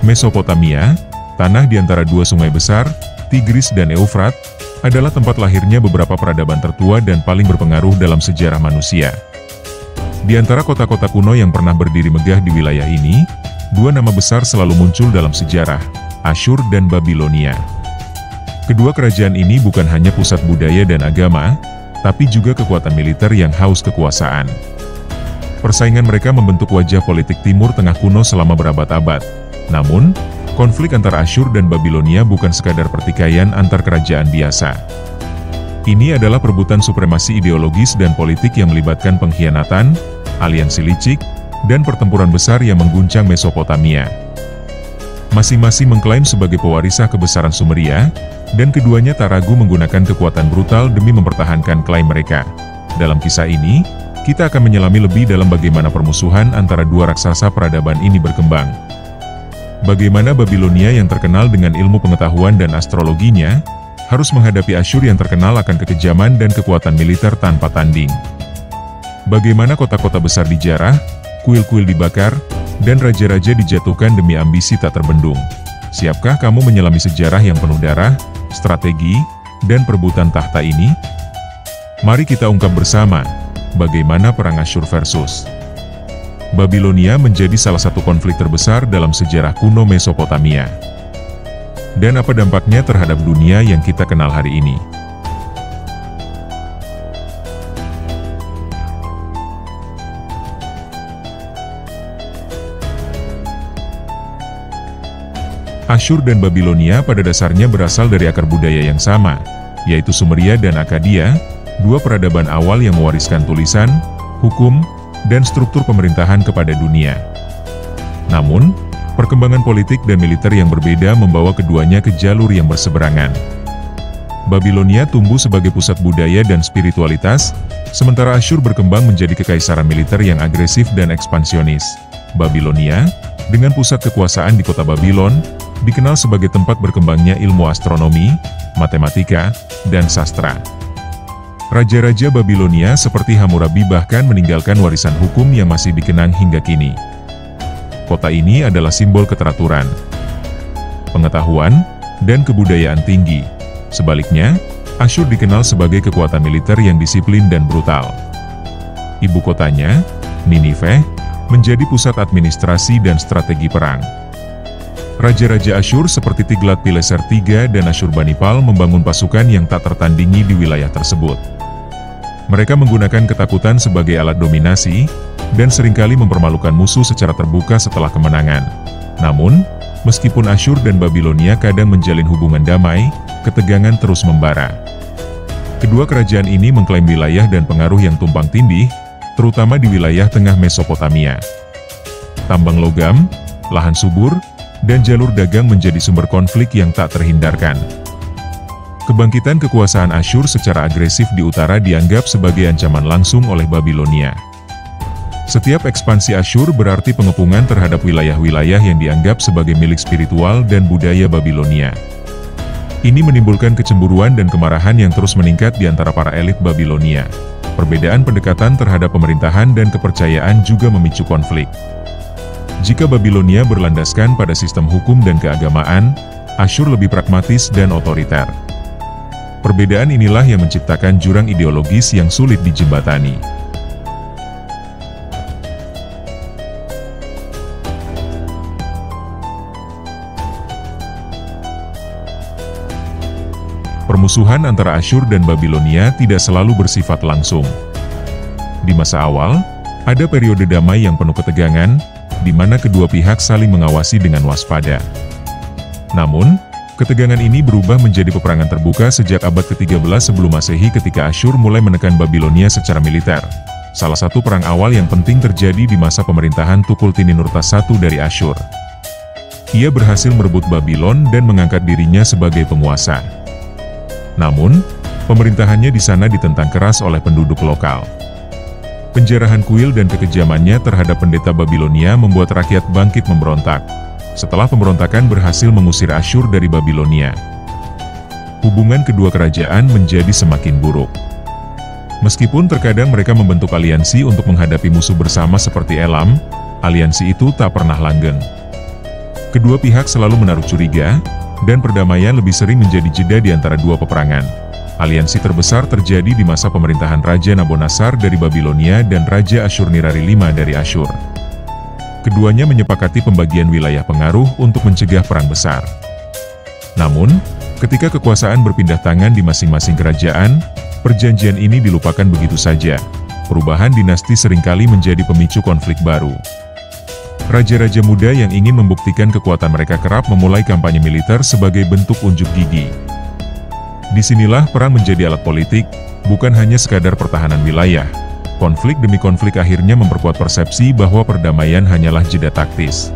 Mesopotamia, tanah di antara dua sungai besar, Tigris dan Eufrat, adalah tempat lahirnya beberapa peradaban tertua dan paling berpengaruh dalam sejarah manusia. Di antara kota-kota kuno yang pernah berdiri megah di wilayah ini, dua nama besar selalu muncul dalam sejarah, Asyur dan Babilonia. Kedua kerajaan ini bukan hanya pusat budaya dan agama, tapi juga kekuatan militer yang haus kekuasaan. Persaingan mereka membentuk wajah politik Timur Tengah kuno selama berabad-abad. Namun, konflik antara Asyur dan Babilonia bukan sekadar pertikaian antar kerajaan biasa. Ini adalah perebutan supremasi ideologis dan politik yang melibatkan pengkhianatan, aliansi licik, dan pertempuran besar yang mengguncang Mesopotamia. Masing-masing mengklaim sebagai pewarisah kebesaran Sumeria, dan keduanya tak ragu menggunakan kekuatan brutal demi mempertahankan klaim mereka. Dalam kisah ini, kita akan menyelami lebih dalam bagaimana permusuhan antara dua raksasa peradaban ini berkembang. Bagaimana Babilonia yang terkenal dengan ilmu pengetahuan dan astrologinya, harus menghadapi Asyur yang terkenal akan kekejaman dan kekuatan militer tanpa tanding. Bagaimana kota-kota besar dijarah, kuil-kuil dibakar, dan raja-raja dijatuhkan demi ambisi tak terbendung. Siapkah kamu menyelami sejarah yang penuh darah, strategi, dan perebutan tahta ini? Mari kita ungkap bersama, bagaimana perang Asyur versus Babilonia menjadi salah satu konflik terbesar dalam sejarah kuno Mesopotamia. Dan apa dampaknya terhadap dunia yang kita kenal hari ini? Asyur dan Babilonia pada dasarnya berasal dari akar budaya yang sama, yaitu Sumeria dan Akkadia, dua peradaban awal yang mewariskan tulisan, hukum, dan struktur pemerintahan kepada dunia. Namun, perkembangan politik dan militer yang berbeda membawa keduanya ke jalur yang berseberangan. Babilonia tumbuh sebagai pusat budaya dan spiritualitas, sementara Asyur berkembang menjadi kekaisaran militer yang agresif dan ekspansionis. Babilonia, dengan pusat kekuasaan di kota Babilon, dikenal sebagai tempat berkembangnya ilmu astronomi, matematika, dan sastra. Raja-raja Babilonia seperti Hammurabi bahkan meninggalkan warisan hukum yang masih dikenang hingga kini. Kota ini adalah simbol keteraturan, pengetahuan, dan kebudayaan tinggi. Sebaliknya, Asyur dikenal sebagai kekuatan militer yang disiplin dan brutal. Ibu kotanya, Ninive, menjadi pusat administrasi dan strategi perang. Raja-raja Asyur seperti Tiglat-Pileser III dan Asyurbanipal membangun pasukan yang tak tertandingi di wilayah tersebut. Mereka menggunakan ketakutan sebagai alat dominasi, dan seringkali mempermalukan musuh secara terbuka setelah kemenangan. Namun, meskipun Asyur dan Babilonia kadang menjalin hubungan damai, ketegangan terus membara. Kedua kerajaan ini mengklaim wilayah dan pengaruh yang tumpang tindih, terutama di wilayah tengah Mesopotamia. Tambang logam, lahan subur, dan jalur dagang menjadi sumber konflik yang tak terhindarkan. Kebangkitan kekuasaan Asyur secara agresif di utara dianggap sebagai ancaman langsung oleh Babilonia. Setiap ekspansi Asyur berarti pengepungan terhadap wilayah-wilayah yang dianggap sebagai milik spiritual dan budaya Babilonia. Ini menimbulkan kecemburuan dan kemarahan yang terus meningkat di antara para elit Babilonia. Perbedaan pendekatan terhadap pemerintahan dan kepercayaan juga memicu konflik. Jika Babilonia berlandaskan pada sistem hukum dan keagamaan, Asyur lebih pragmatis dan otoriter. Perbedaan inilah yang menciptakan jurang ideologis yang sulit dijembatani. Permusuhan antara Asyur dan Babilonia tidak selalu bersifat langsung. Di masa awal, ada periode damai yang penuh ketegangan, di mana kedua pihak saling mengawasi dengan waspada. Namun, ketegangan ini berubah menjadi peperangan terbuka sejak abad ke-13 sebelum Masehi ketika Asyur mulai menekan Babilonia secara militer. Salah satu perang awal yang penting terjadi di masa pemerintahan Tukulti-Ninurta I dari Asyur. Ia berhasil merebut Babylon dan mengangkat dirinya sebagai penguasa. Namun, pemerintahannya di sana ditentang keras oleh penduduk lokal. Penjarahan kuil dan kekejamannya terhadap pendeta Babilonia membuat rakyat bangkit memberontak. Setelah pemberontakan berhasil mengusir Asyur dari Babilonia, hubungan kedua kerajaan menjadi semakin buruk. Meskipun terkadang mereka membentuk aliansi untuk menghadapi musuh bersama seperti Elam, aliansi itu tak pernah langgeng. Kedua pihak selalu menaruh curiga, dan perdamaian lebih sering menjadi jeda di antara dua peperangan. Aliansi terbesar terjadi di masa pemerintahan Raja Nabonasar dari Babilonia dan Raja Ashurnirari V dari Asyur. Keduanya menyepakati pembagian wilayah pengaruh untuk mencegah perang besar. Namun, ketika kekuasaan berpindah tangan di masing-masing kerajaan, perjanjian ini dilupakan begitu saja. Perubahan dinasti seringkali menjadi pemicu konflik baru. Raja-raja muda yang ingin membuktikan kekuatan mereka kerap memulai kampanye militer sebagai bentuk unjuk gigi. Disinilah perang menjadi alat politik, bukan hanya sekadar pertahanan wilayah. Konflik demi konflik akhirnya memperkuat persepsi bahwa perdamaian hanyalah jeda taktis.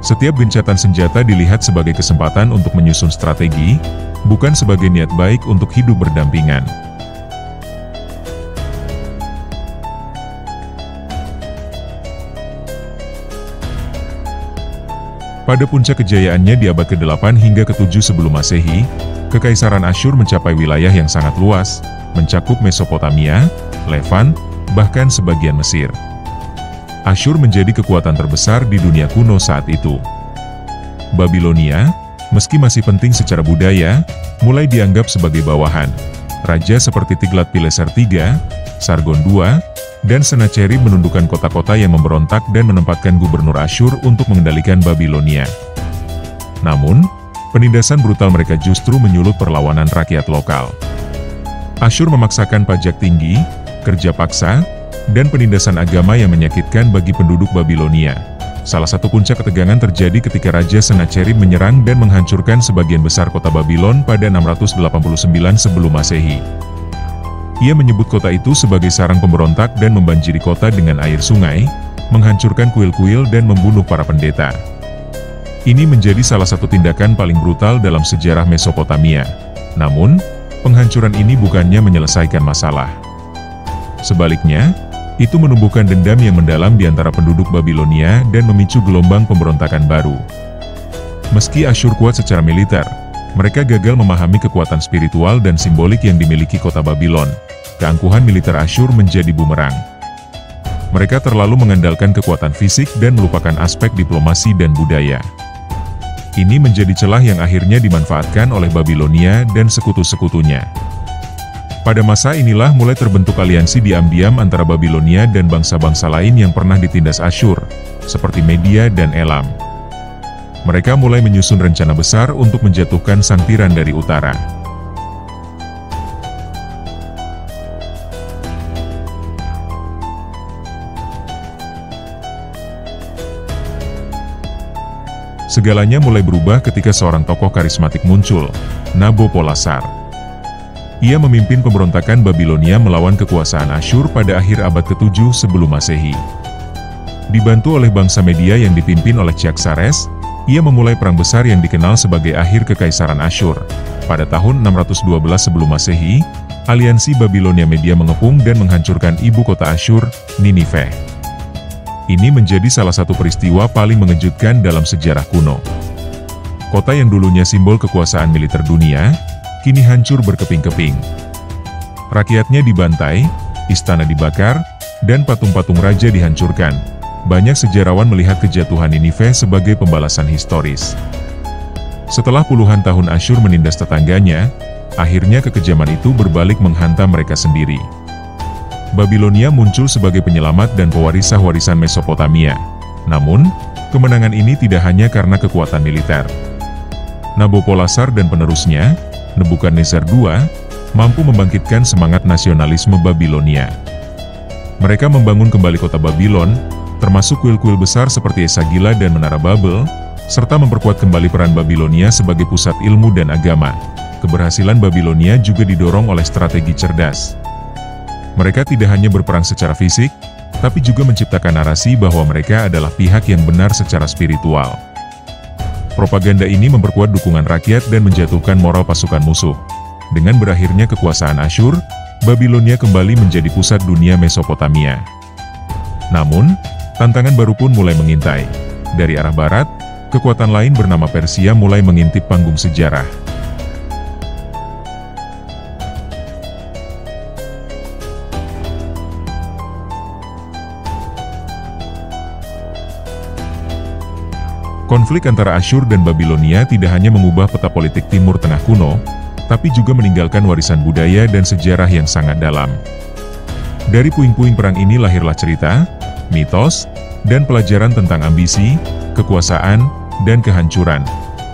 Setiap gencatan senjata dilihat sebagai kesempatan untuk menyusun strategi, bukan sebagai niat baik untuk hidup berdampingan. Pada puncak kejayaannya di abad ke-8 hingga ke-7 sebelum Masehi, Kekaisaran Asyur mencapai wilayah yang sangat luas, mencakup Mesopotamia, Levant, bahkan sebagian Mesir. Asyur menjadi kekuatan terbesar di dunia kuno saat itu. Babilonia, meski masih penting secara budaya, mulai dianggap sebagai bawahan. Raja seperti Tiglat-Pileser III, Sargon II, dan Sennacherib menundukkan kota-kota yang memberontak dan menempatkan gubernur Asyur untuk mengendalikan Babilonia. Namun, penindasan brutal mereka justru menyulut perlawanan rakyat lokal. Asyur memaksakan pajak tinggi, kerja paksa, dan penindasan agama yang menyakitkan bagi penduduk Babilonia. Salah satu puncak ketegangan terjadi ketika Raja Sennacherib menyerang dan menghancurkan sebagian besar kota Babilon pada 689 sebelum Masehi. Ia menyebut kota itu sebagai sarang pemberontak dan membanjiri kota dengan air sungai, menghancurkan kuil-kuil dan membunuh para pendeta. Ini menjadi salah satu tindakan paling brutal dalam sejarah Mesopotamia. Namun, penghancuran ini bukannya menyelesaikan masalah. Sebaliknya, itu menumbuhkan dendam yang mendalam di antara penduduk Babilonia dan memicu gelombang pemberontakan baru. Meski Asyur kuat secara militer, mereka gagal memahami kekuatan spiritual dan simbolik yang dimiliki kota Babylon. Keangkuhan militer Asyur menjadi bumerang. Mereka terlalu mengandalkan kekuatan fisik dan melupakan aspek diplomasi dan budaya. Ini menjadi celah yang akhirnya dimanfaatkan oleh Babilonia dan sekutu-sekutunya. Pada masa inilah mulai terbentuk aliansi diam-diam antara Babilonia dan bangsa-bangsa lain yang pernah ditindas Asyur, seperti Media dan Elam. Mereka mulai menyusun rencana besar untuk menjatuhkan sang tiran dari utara. Segalanya mulai berubah ketika seorang tokoh karismatik muncul, Nabopolassar. Ia memimpin pemberontakan Babilonia melawan kekuasaan Asyur pada akhir abad ke-7 sebelum Masehi. Dibantu oleh bangsa Media yang dipimpin oleh Cyaxares, ia memulai perang besar yang dikenal sebagai akhir Kekaisaran Asyur. Pada tahun 612 sebelum Masehi, aliansi Babilonia Media mengepung dan menghancurkan ibu kota Asyur, Ninive. Ini menjadi salah satu peristiwa paling mengejutkan dalam sejarah kuno. Kota yang dulunya simbol kekuasaan militer dunia, kini hancur berkeping-keping. Rakyatnya dibantai, istana dibakar, dan patung-patung raja dihancurkan. Banyak sejarawan melihat kejatuhan Ninive sebagai pembalasan historis. Setelah puluhan tahun Asyur menindas tetangganya, akhirnya kekejaman itu berbalik menghantam mereka sendiri. Babilonia muncul sebagai penyelamat dan pewaris warisan Mesopotamia. Namun, kemenangan ini tidak hanya karena kekuatan militer. Nabopolassar dan penerusnya, Nebukadnezar II, mampu membangkitkan semangat nasionalisme Babilonia. Mereka membangun kembali kota Babylon, termasuk kuil-kuil besar seperti Esagila dan Menara Babel, serta memperkuat kembali peran Babilonia sebagai pusat ilmu dan agama. Keberhasilan Babilonia juga didorong oleh strategi cerdas. Mereka tidak hanya berperang secara fisik, tapi juga menciptakan narasi bahwa mereka adalah pihak yang benar secara spiritual. Propaganda ini memperkuat dukungan rakyat dan menjatuhkan moral pasukan musuh. Dengan berakhirnya kekuasaan Asyur, Babilonia kembali menjadi pusat dunia Mesopotamia. Namun, tantangan baru pun mulai mengintai. Dari arah barat, kekuatan lain bernama Persia mulai mengintip panggung sejarah. Konflik antara Asyur dan Babilonia tidak hanya mengubah peta politik Timur Tengah kuno, tapi juga meninggalkan warisan budaya dan sejarah yang sangat dalam. Dari puing-puing perang ini lahirlah cerita, mitos, dan pelajaran tentang ambisi, kekuasaan, dan kehancuran.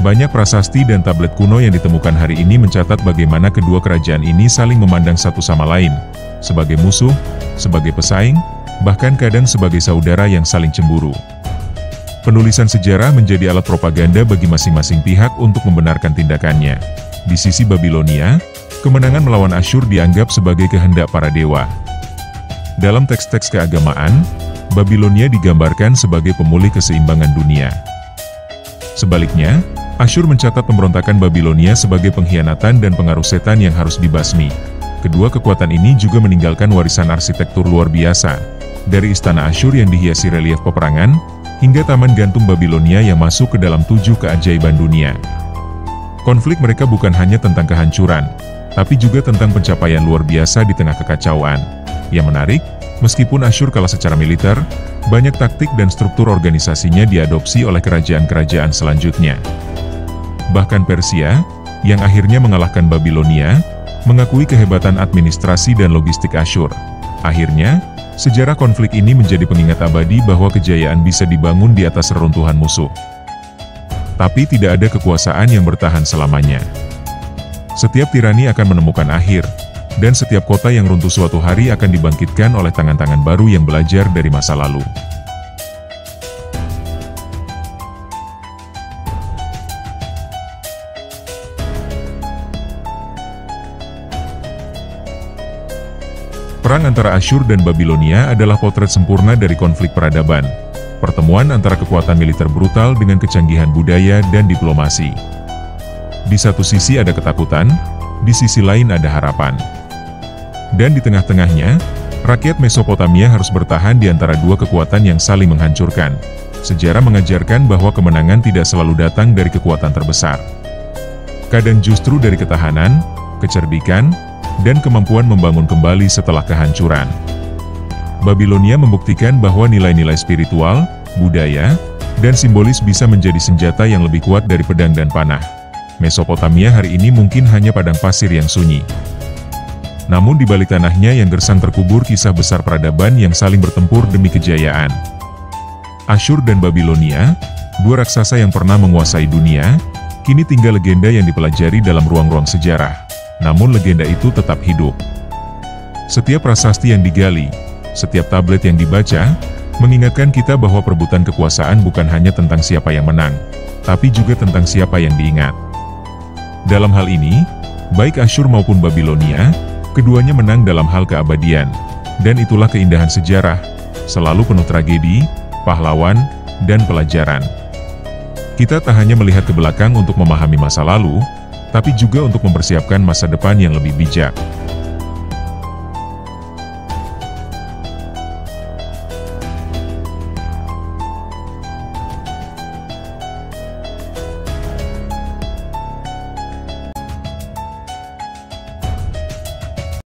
Banyak prasasti dan tablet kuno yang ditemukan hari ini mencatat bagaimana kedua kerajaan ini saling memandang satu sama lain, sebagai musuh, sebagai pesaing, bahkan kadang sebagai saudara yang saling cemburu. Penulisan sejarah menjadi alat propaganda bagi masing-masing pihak untuk membenarkan tindakannya. Di sisi Babilonia, kemenangan melawan Asyur dianggap sebagai kehendak para dewa. Dalam teks-teks keagamaan, Babilonia digambarkan sebagai pemulih keseimbangan dunia. Sebaliknya, Asyur mencatat pemberontakan Babilonia sebagai pengkhianatan dan pengaruh setan yang harus dibasmi. Kedua kekuatan ini juga meninggalkan warisan arsitektur luar biasa, dari istana Asyur yang dihiasi relief peperangan, hingga taman gantung Babilonia yang masuk ke dalam 7 keajaiban dunia. Konflik mereka bukan hanya tentang kehancuran, tapi juga tentang pencapaian luar biasa di tengah kekacauan. Yang menarik, meskipun Asyur kalah secara militer, banyak taktik dan struktur organisasinya diadopsi oleh kerajaan-kerajaan selanjutnya. Bahkan Persia, yang akhirnya mengalahkan Babilonia, mengakui kehebatan administrasi dan logistik Asyur. Akhirnya, sejarah konflik ini menjadi pengingat abadi bahwa kejayaan bisa dibangun di atas reruntuhan musuh. Tapi tidak ada kekuasaan yang bertahan selamanya. Setiap tirani akan menemukan akhir, dan setiap kota yang runtuh suatu hari akan dibangkitkan oleh tangan-tangan baru yang belajar dari masa lalu. Perang antara Asyur dan Babilonia adalah potret sempurna dari konflik peradaban, pertemuan antara kekuatan militer brutal dengan kecanggihan budaya dan diplomasi. Di satu sisi ada ketakutan, di sisi lain ada harapan. Dan di tengah-tengahnya, rakyat Mesopotamia harus bertahan di antara dua kekuatan yang saling menghancurkan. Sejarah mengajarkan bahwa kemenangan tidak selalu datang dari kekuatan terbesar. Kadang justru dari ketahanan, kecerdikan, dan kemampuan membangun kembali setelah kehancuran. Babilonia membuktikan bahwa nilai-nilai spiritual, budaya, dan simbolis bisa menjadi senjata yang lebih kuat dari pedang dan panah. Mesopotamia hari ini mungkin hanya padang pasir yang sunyi. Namun di balik tanahnya yang gersang terkubur kisah besar peradaban yang saling bertempur demi kejayaan. Asyur dan Babilonia, dua raksasa yang pernah menguasai dunia, kini tinggal legenda yang dipelajari dalam ruang-ruang sejarah. Namun legenda itu tetap hidup. Setiap prasasti yang digali, setiap tablet yang dibaca, mengingatkan kita bahwa perebutan kekuasaan bukan hanya tentang siapa yang menang, tapi juga tentang siapa yang diingat. Dalam hal ini, baik Asyur maupun Babilonia, keduanya menang dalam hal keabadian, dan itulah keindahan sejarah, selalu penuh tragedi, pahlawan, dan pelajaran. Kita tak hanya melihat ke belakang untuk memahami masa lalu, tapi juga untuk mempersiapkan masa depan yang lebih bijak.